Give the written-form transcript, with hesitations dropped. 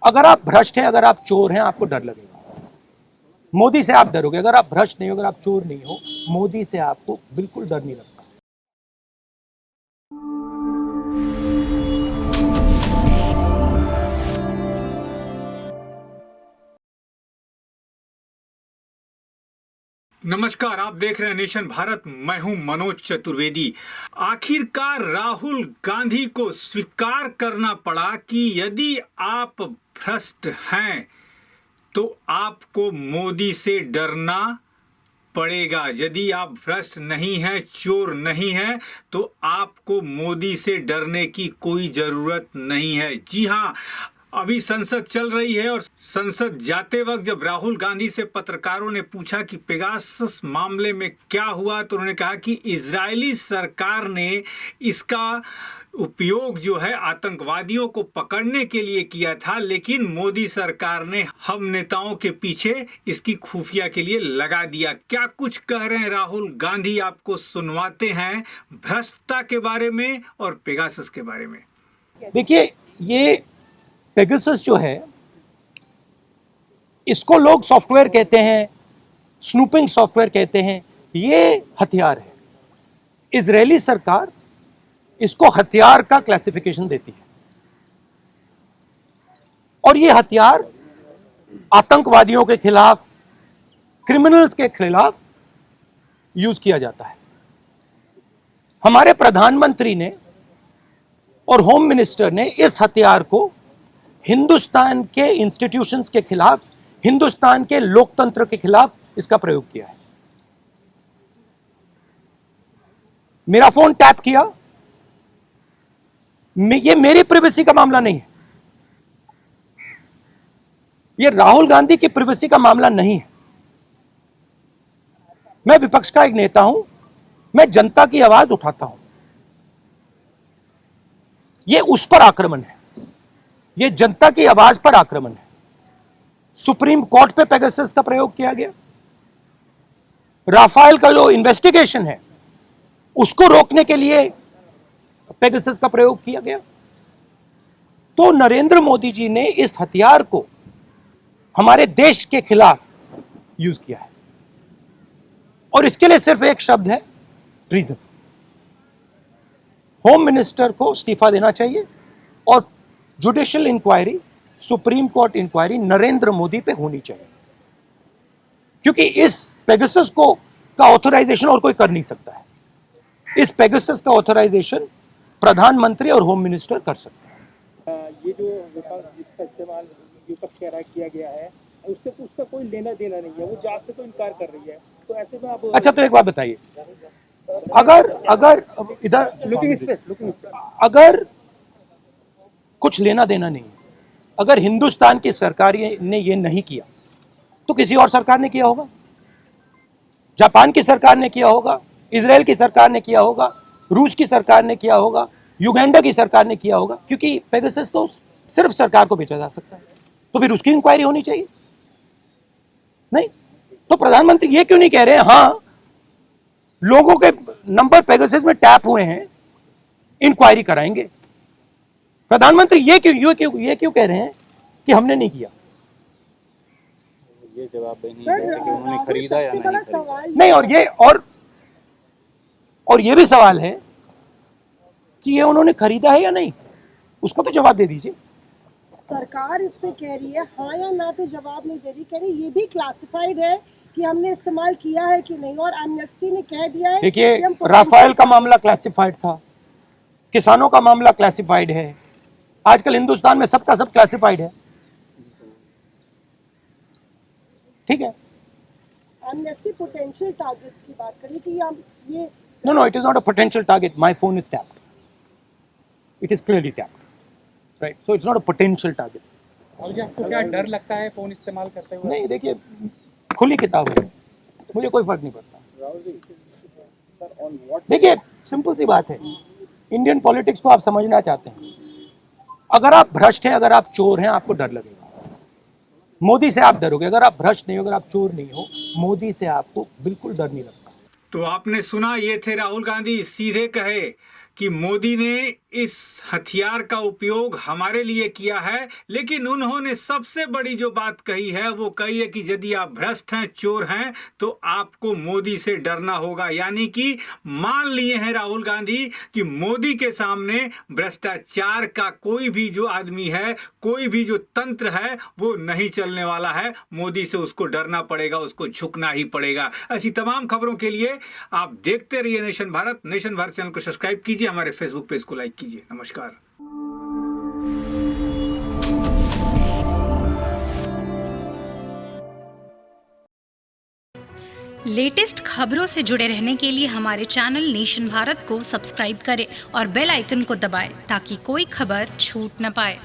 अगर आप भ्रष्ट हैं, अगर आप चोर हैं, आपको डर लगेगा। मोदी से आप डरोगे। अगर आप भ्रष्ट नहीं हो, अगर आप चोर नहीं हो, मोदी से आपको बिल्कुल डर नहीं लगता। नमस्कार, आप देख रहे हैं नेशन भारत। मैं हूं मनोज चतुर्वेदी। आखिरकार राहुल गांधी को स्वीकार करना पड़ा कि यदि आप भ्रष्ट हैं तो आपको मोदी से डरना पड़ेगा। यदि आप भ्रष्ट नहीं हैं, चोर नहीं हैं, तो आपको मोदी से डरने की कोई जरूरत नहीं है। जी हां, अभी संसद चल रही है और संसद जाते वक्त जब राहुल गांधी से पत्रकारों ने पूछा कि पेगासस मामले में क्या हुआ, तो उन्होंने कहा कि इजरायली सरकार ने इसका उपयोग जो है आतंकवादियों को पकड़ने के लिए किया था, लेकिन मोदी सरकार ने हम नेताओं के पीछे इसकी खुफिया के लिए लगा दिया। क्या कुछ कह रहे हैं राहुल गांधी, आपको सुनवाते हैं भ्रष्टता के बारे में और पेगासस के बारे में। देखिए, ये पेगासस जो है, इसको लोग सॉफ्टवेयर कहते हैं, स्नूपिंग सॉफ्टवेयर कहते हैं। ये हथियार है। इजरायली सरकार इसको हथियार का क्लासिफिकेशन देती है और ये हथियार आतंकवादियों के खिलाफ, क्रिमिनल्स के खिलाफ यूज किया जाता है। हमारे प्रधानमंत्री ने और होम मिनिस्टर ने इस हथियार को हिंदुस्तान के इंस्टीट्यूशंस के खिलाफ, हिंदुस्तान के लोकतंत्र के खिलाफ इसका प्रयोग किया है। मेरा फोन टैप किया, ये मेरी प्राइवेसी का मामला नहीं है। ये राहुल गांधी की प्राइवेसी का मामला नहीं है। मैं विपक्ष का एक नेता हूं, मैं जनता की आवाज उठाता हूं। ये उस पर आक्रमण है, ये जनता की आवाज पर आक्रमण है। सुप्रीम कोर्ट पे पेगासस का प्रयोग किया गया। राफेल का जो इन्वेस्टिगेशन है उसको रोकने के लिए पेगासस का प्रयोग किया गया। तो नरेंद्र मोदी जी ने इस हथियार को हमारे देश के खिलाफ यूज किया है और इसके लिए सिर्फ एक शब्द है, ट्रीजन। होम मिनिस्टर को इस्तीफा देना चाहिए और judicial inquiry, supreme court inquiry Narendra Modi पे होनी चाहिए, क्योंकि इस पेगासस को का ऑथराइजेशन और कोई कर नहीं सकता है। इस पेगासस का ऑथराइजेशन प्रधानमंत्री और होम मिनिस्टर कर सकते हैं। ये जो जिसका इस्तेमाल विपक्ष कह रहा किया गया है, उसका कोई लेना देना नहीं है, वो जात से तो इनकार कर रही है। तो ऐसे में आप अच्छा, तो एक बात बताइए, अगर इधर अगर कुछ लेना देना नहीं है, अगर हिंदुस्तान की सरकार ने ये नहीं किया तो किसी और सरकार ने किया होगा। जापान की सरकार ने किया होगा, इजराइल की सरकार ने किया होगा, रूस की सरकार ने किया होगा, युगांडा की सरकार ने किया होगा, क्योंकि पेगासस को सिर्फ सरकार को बेचा जा सकता है। तो फिर उसकी इंक्वायरी होनी चाहिए। नहीं तो प्रधानमंत्री ये क्यों नहीं कह रहे हैं, हाँ लोगों के नंबर पेगासस में टैप हुए हैं, इंक्वायरी कराएंगे। प्रधानमंत्री ये क्यों कह रहे हैं कि हमने नहीं किया? ये जवाब नहीं है कि उन्होंने खरीदा या नहीं खरीदा। नहीं, और ये भी सवाल है कि ये उन्होंने खरीदा है या नहीं, उसको तो जवाब दे दीजिए। सरकार इस पे कह रही है हाँ या ना पे जवाब नहीं दे रही, कह रही ये भी क्लासिफाइड है कि हमने इस्तेमाल किया है कि नहीं, और एमनेस्टी ने कह दिया है। देखिए, राफेल का मामला क्लासिफाइड था, किसानों का मामला क्लासिफाइड है, आजकल हिंदुस्तान में सबका सब क्लासिफाइड है। ठीक है, एमनेस्टी पोटेंशियल टारगेट की बात करी कि हम ये no, it is not a potential target. My phone is tapped. It is clearly tapped, right? So it's not a potential target. और आपको क्या डर लगता है फोन इस्तेमाल करते हुए? नहीं, देखिए, खुली किताब है, मुझे कोई फर्क नहीं पड़ता। देखिए, सिंपल सी बात है, इंडियन पॉलिटिक्स को आप समझना चाहते हैं, अगर आप भ्रष्ट हैं, अगर आप चोर हैं, आपको डर लगेगा। मोदी से आप डरोगे। अगर आप भ्रष्ट नहीं हो, अगर आप चोर नहीं हो, मोदी से आपको बिल्कुल डर नहीं लगता। तो आपने सुना, ये थे राहुल गांधी, सीधे कहे कि मोदी ने इस हथियार का उपयोग हमारे लिए किया है, लेकिन उन्होंने सबसे बड़ी जो बात कही है वो कही है कि यदि आप भ्रष्ट हैं, चोर हैं, तो आपको मोदी से डरना होगा। यानी कि मान लिए हैं राहुल गांधी कि मोदी के सामने भ्रष्टाचार का कोई भी जो आदमी है, कोई भी जो तंत्र है, वो नहीं चलने वाला है। मोदी से उसको डरना पड़ेगा, उसको झुकना ही पड़ेगा। ऐसी तमाम खबरों के लिए आप देखते रहिए nation Bharat. Nation Bharat channel को सब्सक्राइब कीजिए, हमारे फेसबुक पेज को लाइक कीजिए। नमस्कार। लेटेस्ट खबरों से जुड़े रहने के लिए हमारे चैनल नेशन भारत को सब्सक्राइब करें और बेल आइकन को दबाएं ताकि कोई खबर छूट न पाए।